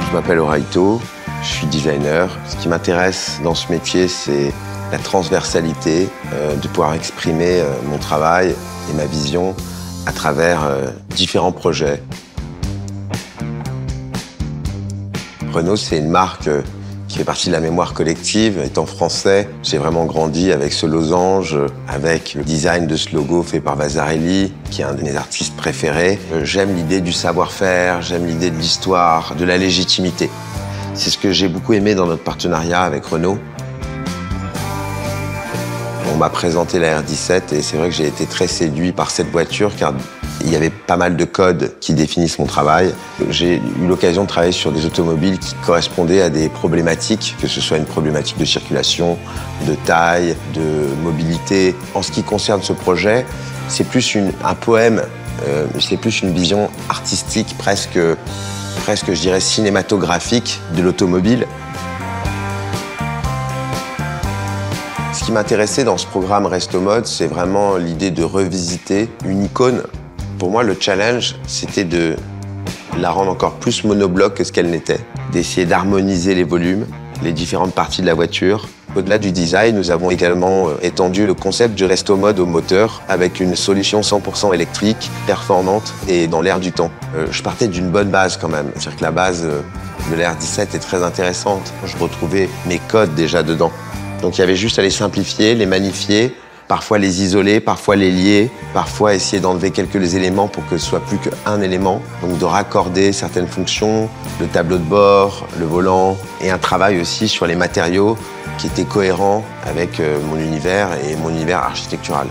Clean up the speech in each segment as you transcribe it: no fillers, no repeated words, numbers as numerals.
Je m'appelle Oraito, je suis designer. Ce qui m'intéresse dans ce métier, c'est la transversalité, de pouvoir exprimer mon travail et ma vision à travers différents projets. Renault, c'est une marque qui fait partie de la mémoire collective. Étant français, j'ai vraiment grandi avec ce losange, avec le design de ce logo fait par Vasarely, qui est un de mes artistes préférés. J'aime l'idée du savoir-faire, j'aime l'idée de l'histoire, de la légitimité. C'est ce que j'ai beaucoup aimé dans notre partenariat avec Renault. On m'a présenté la R17 et c'est vrai que j'ai été très séduit par cette voiture car il y avait pas mal de codes qui définissent mon travail. J'ai eu l'occasion de travailler sur des automobiles qui correspondaient à des problématiques, que ce soit une problématique de circulation, de taille, de mobilité. En ce qui concerne ce projet, c'est plus un poème, c'est plus une vision artistique, presque je dirais cinématographique de l'automobile. Ce qui m'intéressait dans ce programme Resto Mode, c'est vraiment l'idée de revisiter une icône. Pour moi, le challenge, c'était de la rendre encore plus monobloc que ce qu'elle n'était, d'essayer d'harmoniser les volumes, les différentes parties de la voiture. Au-delà du design, nous avons également étendu le concept du Resto Mode au moteur avec une solution 100% électrique, performante et dans l'air du temps. Je partais d'une bonne base quand même, c'est-à-dire que la base de la R17 est très intéressante. Je retrouvais mes codes déjà dedans. Donc il y avait juste à les simplifier, les magnifier, parfois les isoler, parfois les lier, parfois essayer d'enlever quelques éléments pour que ce soit plus qu'un élément. Donc de raccorder certaines fonctions, le tableau de bord, le volant, et un travail aussi sur les matériaux qui étaient cohérents avec mon univers et mon univers architectural.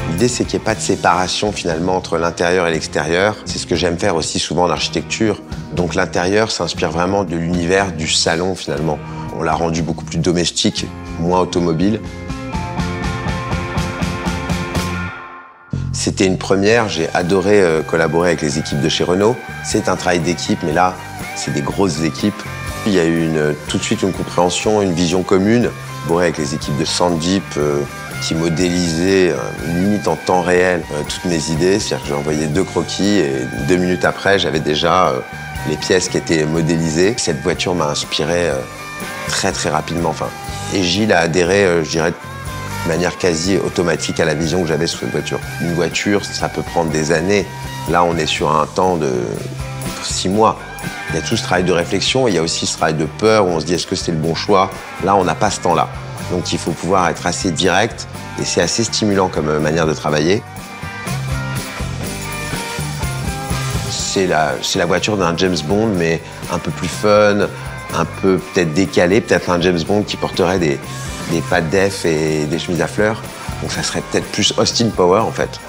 L'idée, c'est qu'il n'y ait pas de séparation finalement entre l'intérieur et l'extérieur. C'est ce que j'aime faire aussi souvent en architecture. Donc l'intérieur s'inspire vraiment de l'univers du salon finalement. On l'a rendu beaucoup plus domestique, moins automobile. C'était une première, j'ai adoré collaborer avec les équipes de chez Renault. C'est un travail d'équipe, mais là, c'est des grosses équipes. Il y a eu tout de suite une compréhension, une vision commune. Collaborer avec les équipes de Sandip qui modélisaient limite en temps réel toutes mes idées. C'est-à-dire que j'ai envoyé 2 croquis et 2 minutes après, j'avais déjà les pièces qui étaient modélisées. Cette voiture m'a inspiré très rapidement. Et Gilles a adhéré, je dirais, de manière quasi automatique à la vision que j'avais sur cette voiture. Une voiture, ça peut prendre des années. Là, on est sur un temps de 6 mois. Il y a tout ce travail de réflexion et il y a aussi ce travail de peur où on se dit est-ce que c'est le bon choix? Là, on n'a pas ce temps-là. Donc, il faut pouvoir être assez direct et c'est assez stimulant comme manière de travailler. C'est la voiture d'un James Bond, mais un peu plus fun, un peu peut-être décalé, peut-être un James Bond qui porterait des pattes d'F et des chemises à fleurs. Donc ça serait peut-être plus Austin Power en fait.